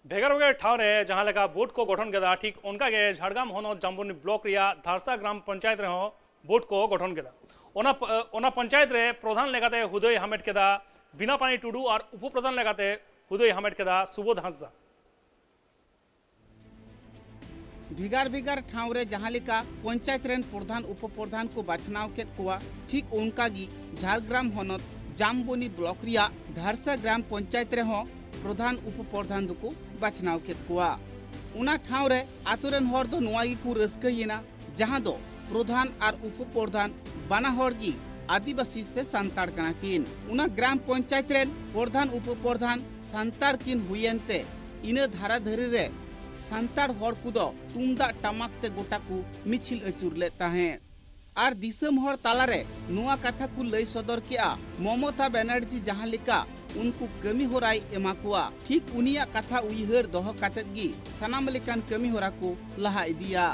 भेगार भेगार ठाव रे जहां लेका बोर्ड को गठन केदा ठीक उनका गे झाड़ग्राम होनो जामबुनी ब्लॉक रिया धारसा ग्राम पंचायत रे हो बोर्ड को गठन केदा ओना पंचायत रे प्रधान लेगाते हुदय हामेट केदा बिना पानी टुडू और उप प्रधान लेगाते हुदय हामेट केदा सुबोध हांसदा भिगार भिगार ठाव रे जहां लेका पंचायत रेन प्रधान उप प्रधान को बाछनाव केत कोवा ठीक उनका गी झाड़ग्राम होनत जामबुनी ब्लॉक रिया धारसा ग्राम पंचायत रे हो प्रधान उप प्रधान को बाछनाव केत कोवा उना ठाव रे आतुरेन हर दो नोआ गी को रस्कयेना जहां दो प्रधान और उप प्रधान बाना हर गी आदिवासी से सांताड़ कना किन उना ग्राम पंचायत रेन प्रधान उप प्रधान सांताड़ किन हुयेनते इना धारा धरी रे सांताड़ हर कुदो तुमदा टमाक ते गोटा को मिछिल अचुर ले ताहें और दिसम हर तालारे नुआ कथा को लय सदर किया ममता बनर्जी जहां लिका उनको कमी होराई एमा कुआ ठीक उनिया कथा उइहर दोह कातेत गी सनाम लेकान कमी होरा को लहा इदिया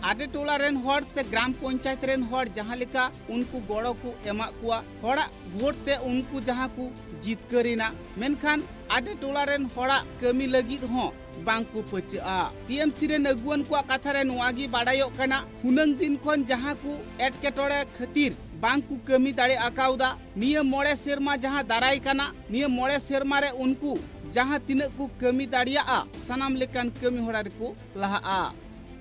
आडे टोला रेन हर से ग्राम पंचायत रेन हर जहां लिका उनको गड़ो को एमा कुआ हड़ा वोट ते उनको जहां को जीत करीना मेनखान आडे टोला रेन हड़ा कमी लगी हो बांको पचा टीएमसी रेन अगुवन को कथा रे नोआगी बाडायो कना हुनंग दिन खन जहां को एटकेटोड़े खातिर बांको कमी दाड़े आकाउदा निये मोड़े सेरमा जहां दाराई कना निये मोड़े सेरमा रे उनको जहां तिन को कमी दाड़िया सनाम लेकान कमी होड़ा को लहा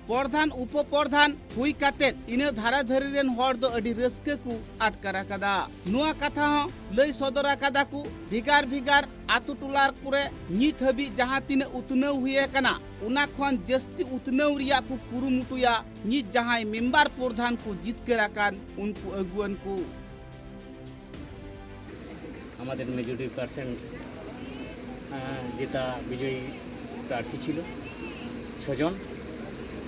प्रधान उप प्रधान हुई कातेत इना धारा धरी रेन हर दो अडी रस्के को आटकारा कदा नुआ कथा हो लय सदरा कदा को भिगार भिगार आतु टोलार पुरे नित हबी जहां तिन उतनव हुए कना उना खन जस्ती उतनव रिया को कुरुमुटुया नित जहां मेंबर प्रधान को जीत करा कान उनको अगुवन को আমাদের মেজরিটি পার্সেন্ট যেটা বিজয়ী প্রার্থী ছিল 6 জন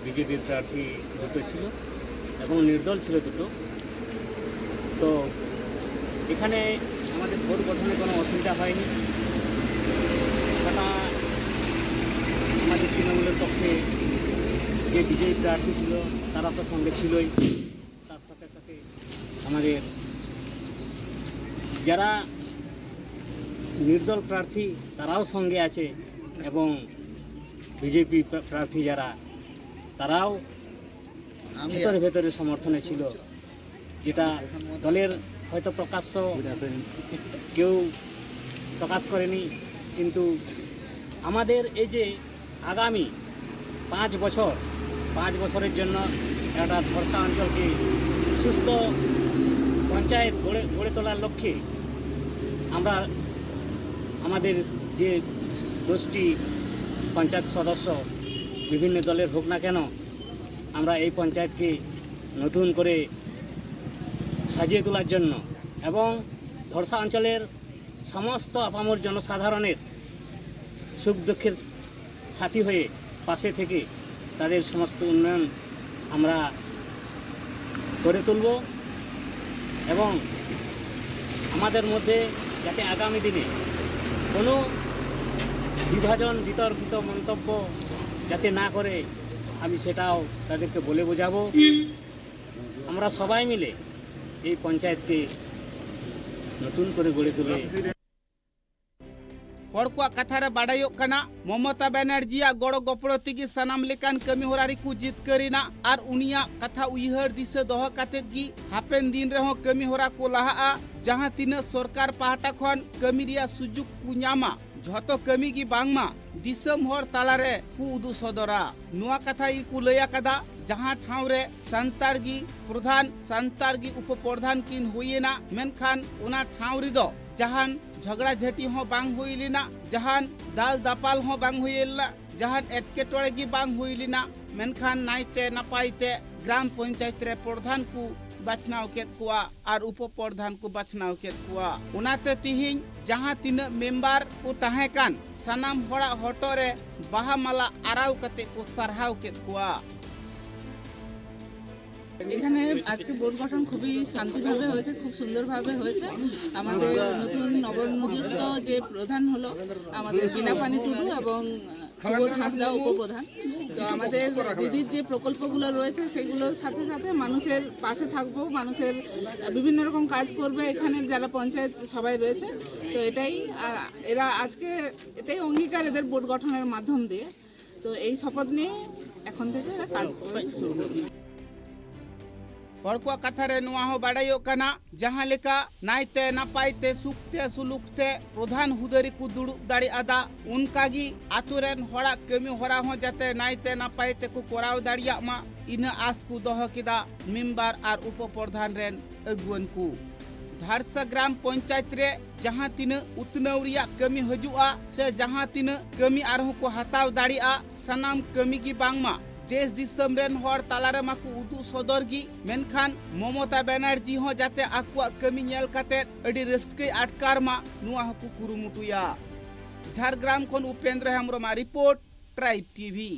বিজেপি প্রার্থী দুটো ছিল এবং নির্দল ছিল দুটো তো এখানে আমাদের ভোট গঠনে কোনো অসুবিধা হয়নি সেটা আমাদের তৃণমূলের পক্ষে যে বিজয়ী প্রার্থী ছিল তারা তো সঙ্গে ছিলই তার সাথে সাথে আমাদের যারা নির্দল প্রার্থী তারাও সঙ্গে আছে এবং বিজেপি প্রার্থী যারা তারাও ভেতরে ভেতরে সমর্থনে ছিল যেটা দলের হয়তো প্রকাশ্য কেউ প্রকাশ করেনি কিন্তু আমাদের এই যে আগামী 5 বছরের জন্য একটা ধর্ষা অঞ্চলকে সুস্থ পঞ্চায়েত গড়ে তোলার লক্ষ্যে আমরা আমাদের যে 10টি পঞ্চায়েত সদস্য বিভিন্ন দলের হোক না কেন আমরা এই পঞ্চায়েতকে নতুন করে সাজিয়ে তোলার জন্য এবং ধর্ষা অঞ্চলের সমস্ত আপামর জনসাধারণের সুখ দুঃখের সাথী হয়ে পাশে থেকে তাদের সমস্ত উন্নয়ন আমরা করে তুলব এবং আমাদের মধ্যে যাতে আগামী দিনে কোনো বিভাজন বিতর্কিত মন্তব্য যাতে না করে আমি সেটাও তাদেরকে বলে বোঝাবো আমরা সবাই মিলে এই পঞ্চায়েতকে নতুন করে গড়ে তুলে हड़कुआ कथा रे बाडायो कना ममता बनर्जी गड़ो गपड़ो तिगी सनाम लेकान कमी होरारी को जीत करीना और उनिया कथा उइहर दिसे दोह कातेत गी हापेन दिन रे हो कमी होरा को लहा जहां तीन सरकार पाहटा खन कमी रिया सुजुग को न्यामा झतो कमी की बांगमा दिसम हर तालारे कु उदु सदरा नुआ कथा ई को लया कदा जहां ठाव रे सांताड़गी प्रधान सांताड़गी उप प्रधान किन हुइना मेनखान उना ठाव रिदो जहां झगड़ा झटी हो बांग हुइलिना जहां दाल दापाल हो बांग हुइलना जहां एटकेटोड़े की बांग हुइलिना मेनखान नाइते नपाइते ग्राम पंचायत रे प्रधान को बाछनाव केत कुआ और उप प्रधान को बाछनाव केत कुआ उनाते तिहिं जहां तीन मेंबर को ताहे कान सनाम हड़ा हटो रे बाहा माला आराव कते को सरहाव केत कुआ এখানে আজকে বোর্ড গঠন খুবই শান্তিভাবে হয়েছে, খুব সুন্দরভাবে হয়েছে। আমাদের নতুন নবনিযুক্ত যে প্রধান হলো আমাদের বিনাপানি টুডু এবং সুবোধ হাঁসদা উপপ্রধান। তো আমাদের দিদির যে প্রকল্পগুলো রয়েছে সেগুলোর সাথে সাথে মানুষের পাশে থাকবো, মানুষের বিভিন্ন রকম কাজ করবে। এখানে যারা পঞ্চায়েত সবাই রয়েছে, তো এটাই এরা আজকে এটাই অঙ্গীকার এদের বোর্ড গঠনের মাধ্যম দিয়ে। তো এই শপথ নিয়ে এখন থেকে এরা কাজ করতে শুরু করবে। हर कथा बाड़ा जहाँ लेका नायते नापायते सुखते सुलुकते प्रधान हुदरी को दुड़ुब दाड़ेआदा उनका गी आतुरेन हड़ा कमी हरा हो जाते नायते नापायते को कराव दाड़िया मा इन आस को दोहो केदा मेम्बर और उपप्रधान रेन अगुवन को धारसा ग्राम पंचायत रे जहाँ तीन उतनाव रिया कमी हजुआ से जहाँ तीन कमी आरहों को हताव दाड़िया सनाम कमी की बांगमा देश दिसम रेन हर तालारे माकु उदु सदर गी मेनखान ममता बनर्जी हो जाते आकुआ कमी नेल काते अडी रस्के आटकार मा नुआ हकु कुरुमुटुया झारग्राम खन Upendra Hembram report tribe TV.